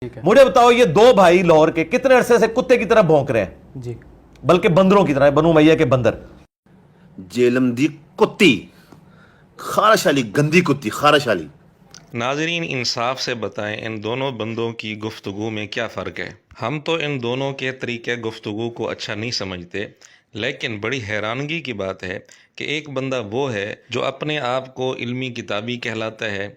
مجھے بتاؤ یہ دو بھائی لاہور کے کتنے عرصے سے کتے کی طرح بھونک رہے ہیں جی بلکہ بندروں کی طرح، بنو امیہ کے بندر. جیلم دی کتی، خارش والی گندی کتی، خارش والی. ناظرین انصاف سے بتائیں ان دونوں بندوں کی گفتگو میں کیا فرق ہے؟ ہم تو ان دونوں کے طریقے گفتگو کو اچھا نہیں سمجھتے، لیکن بڑی حیرانگی کی بات ہے کہ ایک بندہ وہ ہے جو اپنے آپ کو علمی کتابی کہلاتا ہے،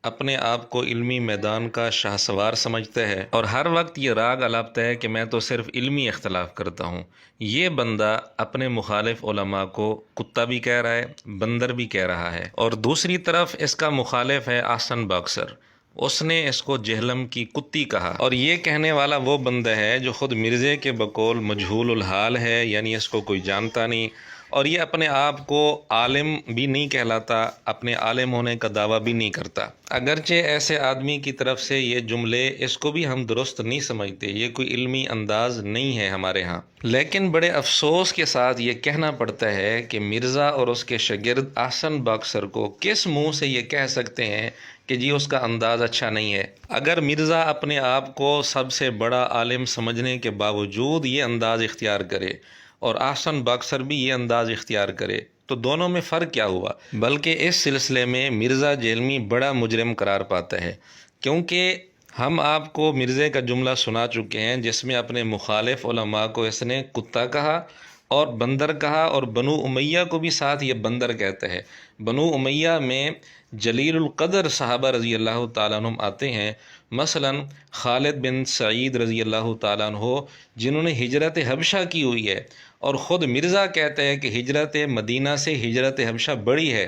اپنے آپ کو علمی میدان کا شاہ سوار سمجھتا ہے، اور ہر وقت یہ راگ الاپتا ہے کہ میں تو صرف علمی اختلاف کرتا ہوں. یہ بندہ اپنے مخالف علماء کو کتا بھی کہہ رہا ہے، بندر بھی کہہ رہا ہے. اور دوسری طرف اس کا مخالف ہے احسن باکسر، اس نے اس کو جہلم کی کتی کہا. اور یہ کہنے والا وہ بندہ ہے جو خود مرزے کے بقول مجہول الحال ہے، یعنی اس کو کوئی جانتا نہیں، اور یہ اپنے آپ کو عالم بھی نہیں کہلاتا، اپنے عالم ہونے کا دعویٰ بھی نہیں کرتا. اگرچہ ایسے آدمی کی طرف سے یہ جملے اس کو بھی ہم درست نہیں سمجھتے، یہ کوئی علمی انداز نہیں ہے ہمارے ہاں، لیکن بڑے افسوس کے ساتھ یہ کہنا پڑتا ہے کہ مرزا اور اس کے شاگرد احسن باکسر کو کس منہ سے یہ کہہ سکتے ہیں کہ جی اس کا انداز اچھا نہیں ہے. اگر مرزا اپنے آپ کو سب سے بڑا عالم سمجھنے کے باوجود یہ انداز اختیار کرے اور احسن باکسر بھی یہ انداز اختیار کرے تو دونوں میں فرق کیا ہوا؟ بلکہ اس سلسلے میں مرزا جیلمی بڑا مجرم قرار پاتا ہے، کیونکہ ہم آپ کو مرزے کا جملہ سنا چکے ہیں جس میں اپنے مخالف علماء کو اس نے کتا کہا اور بندر کہا، اور بنو امیہ کو بھی ساتھ یہ بندر کہتا ہے. بنو امیہ میں جلیل القدر صحابہ رضی اللہ تعالیٰ عنہم آتے ہیں، مثلا خالد بن سعید رضی اللہ تعالیٰ عنہ جنہوں نے ہجرت حبشہ کی ہوئی ہے، اور خود مرزا کہتا ہے کہ ہجرت مدینہ سے ہجرت حبشہ بڑی ہے.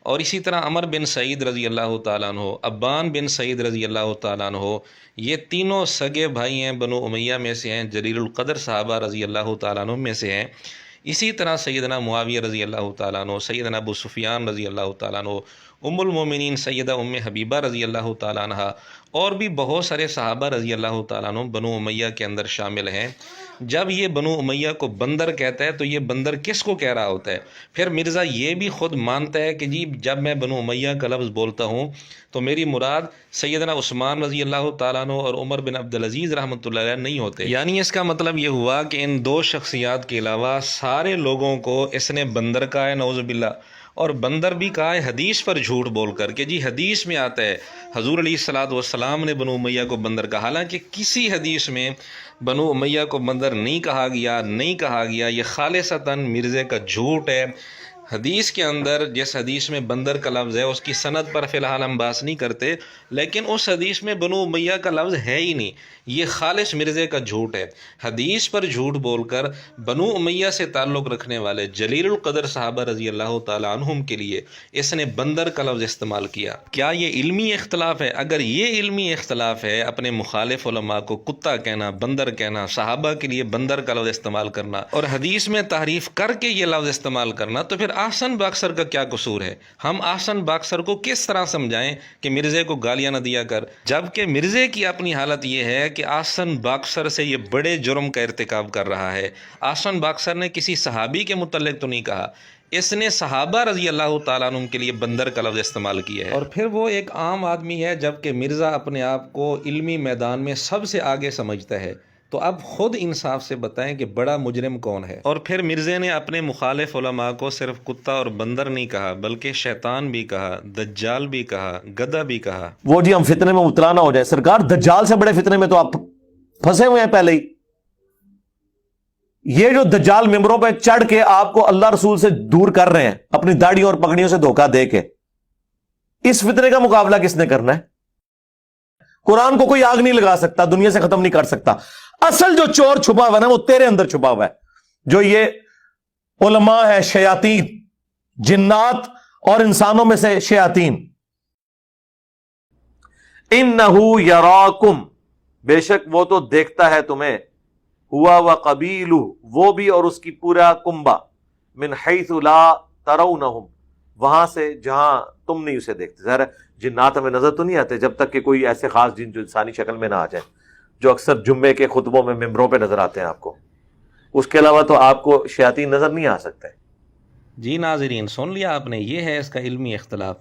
اور اسی طرح عمر بن سعید رضی اللہ تعالیٰ عنہ، ابان بن سعید رضی اللہ تعالیٰ عنہ، یہ تینوں سگے بھائی ہیں، بنو امیہ میں سے ہیں، جلیل القدر صحابہ رضی اللہ تعالیٰ عنہ میں سے ہیں. اسی طرح سیدنا معاویہ رضی اللہ تعالیٰ عنہ، سیدنا ابو سفیان رضی اللہ تعالیٰ عنہ، ام المومنین سیدہ ام حبیبہ رضی اللہ تعالیٰ عنہ، اور بھی بہت سارے صحابہ رضی اللہ تعالیٰ عنہ بنو امیہ کے اندر شامل ہیں. جب یہ بنو امیہ کو بندر کہتا ہے تو یہ بندر کس کو کہہ رہا ہوتا ہے؟ پھر مرزا یہ بھی خود مانتا ہے کہ جی جب میں بنو امیہ کا لفظ بولتا ہوں تو میری مراد سیدنا عثمان رضی اللہ تعالیٰ عنہ اور عمر بن عبدالعزیز رحمۃ اللہ علیہ نہیں ہوتے. یعنی اس کا مطلب یہ ہوا کہ ان دو شخصیات کے علاوہ سارے لوگوں کو اس نے بندر کہا ہے، نعوذ باللہ، اور بندر بھی کہا ہے حدیث پر جھوٹ بول کر کہ جی حدیث میں آتا ہے حضور علیہ الصلوۃ والسلام نے بنو امیہ کو بندر کہا، حالانکہ کسی حدیث میں بنو امیہ کو بندر نہیں کہا گیا. یہ خالصتاً مرزے کا جھوٹ ہے. حدیث کے اندر جس حدیث میں بندر کا لفظ ہے اس کی سند پر فی الحال ہم بحث نہیں کرتے، لیکن اس حدیث میں بنو امیہ کا لفظ ہے ہی نہیں. یہ خالص مرزے کا جھوٹ ہے. حدیث پر جھوٹ بول کر بنو امیہ سے تعلق رکھنے والے جلیل القدر صحابہ رضی اللہ تعالیٰ عنہم کے لیے اس نے بندر کا لفظ استعمال کیا. کیا یہ علمی اختلاف ہے؟ اگر یہ علمی اختلاف ہے، اپنے مخالف علماء کو کتا کہنا، بندر کہنا، صحابہ کے لیے بندر کا لفظ استعمال کرنا اور حدیث میں تحریف کر کے یہ لفظ استعمال کرنا، تو پھر احسن باکسر کا کیا قصور ہے؟ ہم احسن باکسر کو کس طرح سمجھائیں کہ مرزے کو گالیاں نہ دیا کر، جبکہ مرزے کی اپنی حالت یہ ہے کہ احسن باکسر سے یہ بڑے جرم کا ارتکاب کر رہا ہے. احسن باکسر نے کسی صحابی کے متعلق تو نہیں کہا، اس نے صحابہ رضی اللہ تعالیٰ عنہ کے لیے بندر کا لفظ استعمال کیا ہے. اور پھر وہ ایک عام آدمی ہے، جبکہ مرزا اپنے آپ کو علمی میدان میں سب سے آگے سمجھتا ہے. تو اب خود انصاف سے بتائیں کہ بڑا مجرم کون ہے؟ اور پھر مرزے نے اپنے مخالف علماء کو صرف کتا اور بندر نہیں کہا، بلکہ شیطان بھی کہا، دجال بھی کہا، گدھا بھی کہا. وہ جی ہم فتنے میں مبتلا نہ ہو جائے. سرکار دجال سے بڑے فتنے میں تو آپ پھنسے ہوئے ہیں پہلے ہی. یہ جو دجال ممبروں پہ چڑھ کے آپ کو اللہ رسول سے دور کر رہے ہیں اپنی داڑھی اور پگڑیوں سے دھوکہ دے کے، اس فتنے کا مقابلہ کس نے کرنا ہے؟ قرآن کو کوئی آگ نہیں لگا سکتا، دنیا سے ختم نہیں کر سکتا. اصل جو چور چھپا ہوا ہے نا وہ تیرے اندر چھپا ہوا ہے. جو یہ علماء ہے شیاطین، جنات اور انسانوں میں سے شیاطین. انہو یراکم، بے شک وہ تو دیکھتا ہے تمہیں، ہوا وقبیلہ، وہ بھی اور اس کی پورا کنبہ، من حیث لا ترونہم، وہاں سے جہاں تم نہیں اسے دیکھتے. ظاہر ہے جنات ہمیں نظر تو نہیں آتے جب تک کہ کوئی ایسے خاص جن جو انسانی شکل میں نہ آ جائیں، جو اکثر جمعے کے خطبوں میں ممبروں پہ نظر آتے ہیں آپ کو. اس کے علاوہ تو آپ کو شیاطین نظر نہیں آ سکتے. جی ناظرین سن لیا آپ نے، یہ ہے اس کا علمی اختلاف.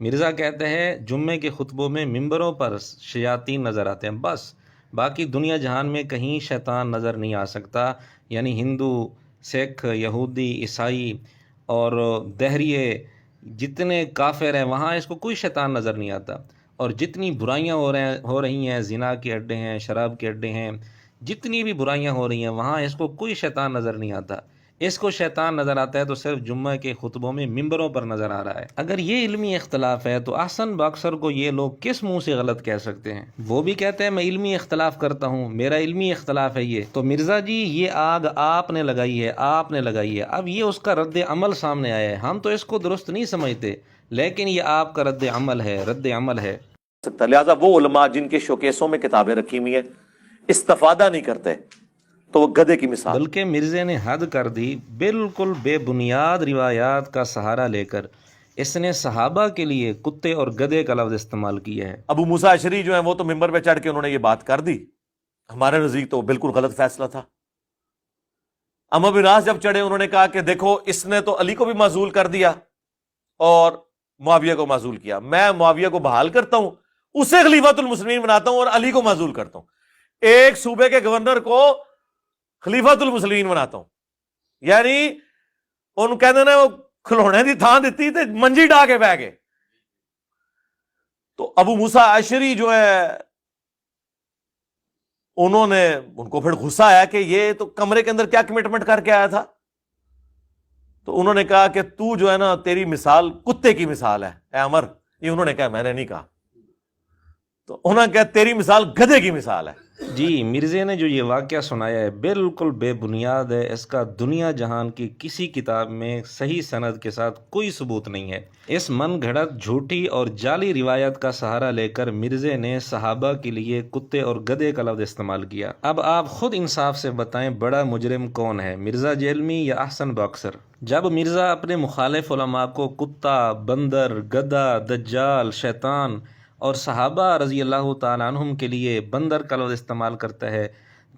مرزا کہتے ہیں جمعے کے خطبوں میں ممبروں پر شیاطین نظر آتے ہیں، بس باقی دنیا جہان میں کہیں شیطان نظر نہیں آ سکتا، یعنی ہندو، سکھ، یہودی، عیسائی اور دہریے جتنے کافر ہیں وہاں اس کو کوئی شیطان نظر نہیں آتا، اور جتنی برائیاں ہو رہی ہیں، زنا کے اڈے ہیں، شراب کے اڈے ہیں، جتنی بھی برائیاں ہو رہی ہیں وہاں اس کو کوئی شیطان نظر نہیں آتا، اس کو شیطان نظر آتا ہے تو صرف جمعہ کے خطبوں میں ممبروں پر نظر آ رہا ہے۔ اگر یہ علمی اختلاف ہے تو احسن باکسر کو یہ لوگ کس منہ سے غلط کہہ سکتے ہیں؟ وہ بھی کہتے ہیں میں علمی اختلاف کرتا ہوں، میرا علمی اختلاف ہے یہ، تو مرزا جی یہ آگ آپ نے لگائی ہے، آپ نے لگائی ہے، اب یہ اس کا رد عمل سامنے آیا ہے، ہم تو اس کو درست نہیں سمجھتے لیکن یہ آپ کا رد عمل ہے، رد عمل ہے۔ لہٰذا وہ علماء جن کے شوکیسوں میں کتابیں رکھی ہوئی ہیں استفادہ نہیں کرتے تو وہ گدھے کی مثال۔ بلکہ مرزے نے حد کر دی، بالکل بے بنیاد روایات کا سہارا لے کر اس نے صحابہ کے لیے کتے اور گدھے کا لفظ استعمال کیا ہے۔ ابو موسیٰ اشعری جو ہیں وہ تو ممبر پہ چڑھ کے انہوں نے یہ بات کر دی، ہمارے نزدیک تو بالکل غلط فیصلہ تھا۔ عمرو بن عاص جب چڑھے انہوں نے کہا کہ دیکھو اس نے تو علی کو بھی معزول کر دیا اور معاویہ کو معزول کیا، میں معاویہ کو بحال کرتا ہوں، اسے خلیفۃ المسلمین بناتا ہوں اور علی کو معزول کرتا ہوں، ایک صوبے کے گورنر کو خلیفۃ المسلمین بناتا ہوں، یعنی ان کہتے ہیں وہ کھلونے دی تھان دیتی تے منجی ڈا کے بہ گئے۔ تو ابو موسیٰ اشعری جو ہے انہوں نے ان کو پھر غصہ آیا کہ یہ تو کمرے کے اندر کیا کمٹمنٹ کر کے آیا تھا، تو انہوں نے کہا کہ تو جو ہے نا تیری مثال کتے کی مثال ہے اے عمر، یہ انہوں نے کہا میں نے نہیں کہا، تو انہوں نے کہا تیری مثال گدھے کی مثال ہے۔ جی مرزے نے جو یہ واقعہ سنایا ہے بالکل بے بنیاد ہے، اس کا دنیا جہان کی کسی کتاب میں صحیح سند کے ساتھ کوئی ثبوت نہیں ہے۔ اس من گھڑت جھوٹی اور جعلی روایت کا سہارا لے کر مرزے نے صحابہ کے لیے کتے اور گدھے کا لفظ استعمال کیا۔ اب آپ خود انصاف سے بتائیں بڑا مجرم کون ہے، مرزا جیلمی یا احسن باکسر؟ جب مرزا اپنے مخالف علماء کو کتا، بندر، گدھا، دجال، شیطان اور صحابہ رضی اللہ تعالیٰ عنہم کے لیے بندر کا لفظ استعمال کرتا ہے،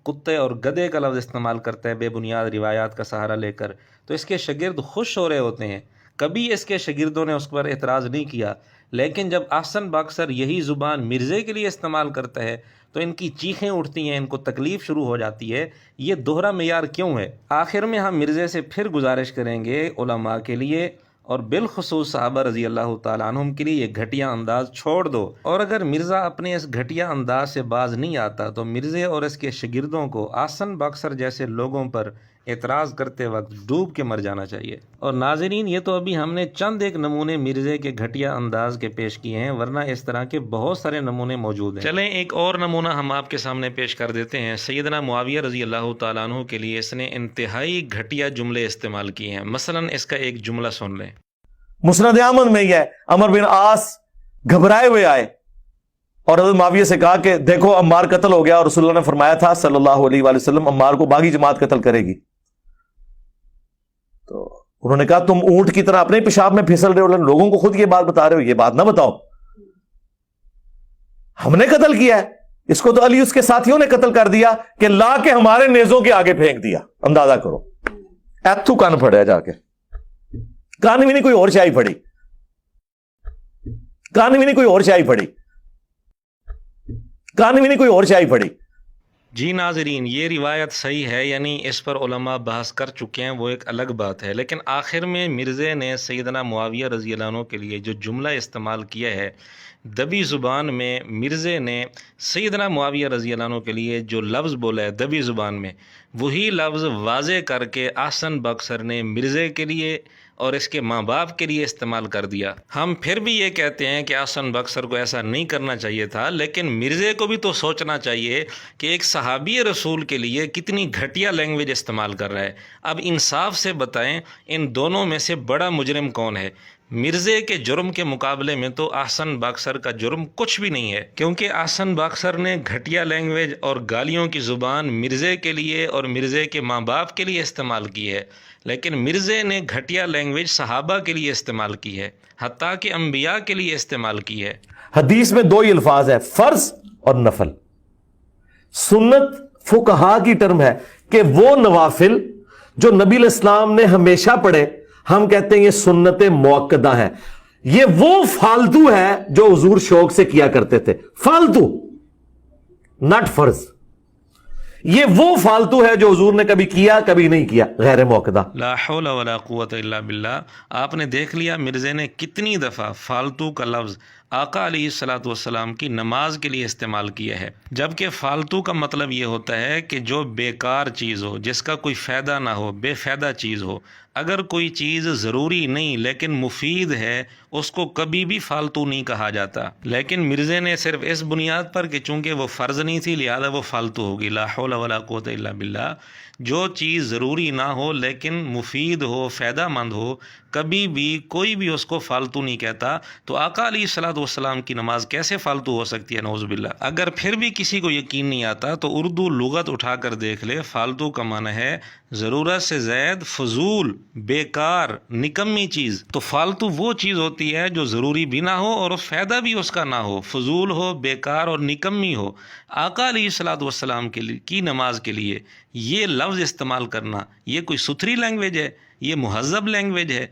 کتے اور گدھے کا لفظ استعمال کرتا ہے بے بنیاد روایات کا سہارا لے کر، تو اس کے شاگرد خوش ہو رہے ہوتے ہیں، کبھی اس کے شاگردوں نے اس پر اعتراض نہیں کیا، لیکن جب احسن باکسر یہی زبان مرزے کے لیے استعمال کرتا ہے تو ان کی چیخیں اٹھتی ہیں، ان کو تکلیف شروع ہو جاتی ہے، یہ دوہرا معیار کیوں ہے؟ آخر میں ہم مرزے سے پھر گزارش کریں گے علماء کے لیے اور بالخصوص صحابہ رضی اللہ تعالیٰ عنہم کے لیے یہ گھٹیا انداز چھوڑ دو، اور اگر مرزا اپنے اس گھٹیا انداز سے باز نہیں آتا تو مرزے اور اس کے شاگردوں کو احسن باکسر جیسے لوگوں پر اعتراض کرتے وقت ڈوب کے مر جانا چاہیے۔ اور ناظرین یہ تو ابھی ہم نے چند ایک نمونے مرزے کے گھٹیا انداز کے پیش کیے ہیں، ورنہ اس طرح کے بہت سارے نمونے موجود ہیں۔ چلیں ایک اور نمونہ ہم آپ کے سامنے پیش کر دیتے ہیں۔ سیدنا معاویہ رضی اللہ تعالیٰ عنہ کے لیے اس نے انتہائی گھٹیا جملے استعمال کیے ہیں، مثلا اس کا ایک جملہ سن لیں۔ مسند احمد میں یہ ہے، عمر بن عاص گھبرائے ہوئے آئے اور حضرت معاویہ سے کہا کہ دیکھو عمار قتل ہو گیا اور رسول اللہ نے فرمایا تھا صلی اللہ علیہ وآلہ وسلم عمار کو باغی جماعت قتل کرے گی، تو انہوں نے کہا تم اونٹ کی طرح اپنے پیشاب میں پھسل رہے ہو، لوگوں کو خود یہ بات بتا رہے ہو، یہ بات نہ بتاؤ، ہم نے قتل کیا ہے، اس کو تو علی اس کے ساتھیوں نے قتل کر دیا کہ لا کے ہمارے نیزوں کے آگے پھینک دیا، اندازہ کرو، ایتھو کان پھڑیا جا کے، کان بھی نہیں کوئی اور شاہی پڑی، کان بھی نہیں کوئی اور شاہی پڑی، کان بھی نہیں کوئی اور شاہی پڑی۔ جی ناظرین یہ روایت صحیح ہے، یعنی اس پر علماء بحث کر چکے ہیں، وہ ایک الگ بات ہے، لیکن آخر میں مرزے نے سیدنا معاویہ رضی اللہ عنہ کے لیے جو جملہ استعمال کیا ہے دبی زبان میں، مرزے نے سیدنا معاویہ رضی اللہ عنہ کے لیے جو لفظ بولا ہے دبی زبان میں، وہی لفظ واضح کر کے احسن باکسر نے مرزے کے لیے اور اس کے ماں باپ کے لیے استعمال کر دیا۔ ہم پھر بھی یہ کہتے ہیں کہ احسن باکسر کو ایسا نہیں کرنا چاہیے تھا، لیکن مرزے کو بھی تو سوچنا چاہیے کہ ایک صحابی رسول کے لیے کتنی گھٹیا لینگویج استعمال کر رہا ہے۔ اب انصاف سے بتائیں ان دونوں میں سے بڑا مجرم کون ہے؟ مرزے کے جرم کے مقابلے میں تو احسن باکسر کا جرم کچھ بھی نہیں ہے، کیونکہ احسن باکسر نے گھٹیا لینگویج اور گالیوں کی زبان مرزے کے لیے اور مرزے کے ماں باپ کے لیے استعمال کی ہے، لیکن مرزے نے گھٹیا لینگویج صحابہ کے لیے استعمال کی ہے، حتیٰ کہ انبیاء کے لیے استعمال کی ہے۔ حدیث میں دو ہی الفاظ ہیں، فرض اور نفل۔ سنت فقہا کی ٹرم ہے کہ وہ نوافل جو نبی علیہ السلام نے ہمیشہ پڑھے، ہم کہتے ہیں یہ سنت موقدہ ہے۔ یہ وہ فالتو ہے جو حضور شوق سے کیا کرتے تھے، فالتو، نٹ فرض. یہ وہ فالتو ہے جو حضور نے کبھی کیا کبھی نہیں کیا، غیر موقدہ. لا حول ولا قوت الا باللہ. آپ نے دیکھ لیا مرزے نے کتنی دفعہ فالتو کا لفظ آقا علیہ الصلاۃ والسلام کی نماز کے لیے استعمال کیا ہے، جبکہ فالتو کا مطلب یہ ہوتا ہے کہ جو بیکار چیز ہو، جس کا کوئی فائدہ نہ ہو، بے فائدہ چیز ہو. اگر کوئی چیز ضروری نہیں لیکن مفید ہے، اس کو کبھی بھی فالتو نہیں کہا جاتا. لیکن مرزے نے صرف اس بنیاد پر کہ چونکہ وہ فرض نہیں تھی لہذا وہ فالتو ہوگی. لا حول ولا قوت الا باللہ. جو چیز ضروری نہ ہو لیکن مفید ہو، فائدہ مند ہو، کبھی بھی کوئی بھی اس کو فالتو نہیں کہتا. تو آقا علیہ الصلاۃ والسلام کی نماز کیسے فالتو ہو سکتی ہے؟ نعوذ باللہ. اگر پھر بھی کسی کو یقین نہیں آتا تو اردو لغت اٹھا کر دیکھ لے. فالتو کا معنی ہے ضرورت سے زائد، فضول، بیکار، نکمی چیز. تو فالتو وہ چیز ہوتی ہے جو ضروری بھی نہ ہو اور فائدہ بھی اس کا نہ ہو، فضول ہو، بیکار اور نکمی ہو. آقا علیہ الصلاۃ والسلام کی نماز کے لیے یہ لفظ استعمال کرنا، یہ کوئی ستھری لینگویج ہے؟ یہ مہذب لینگویج ہے؟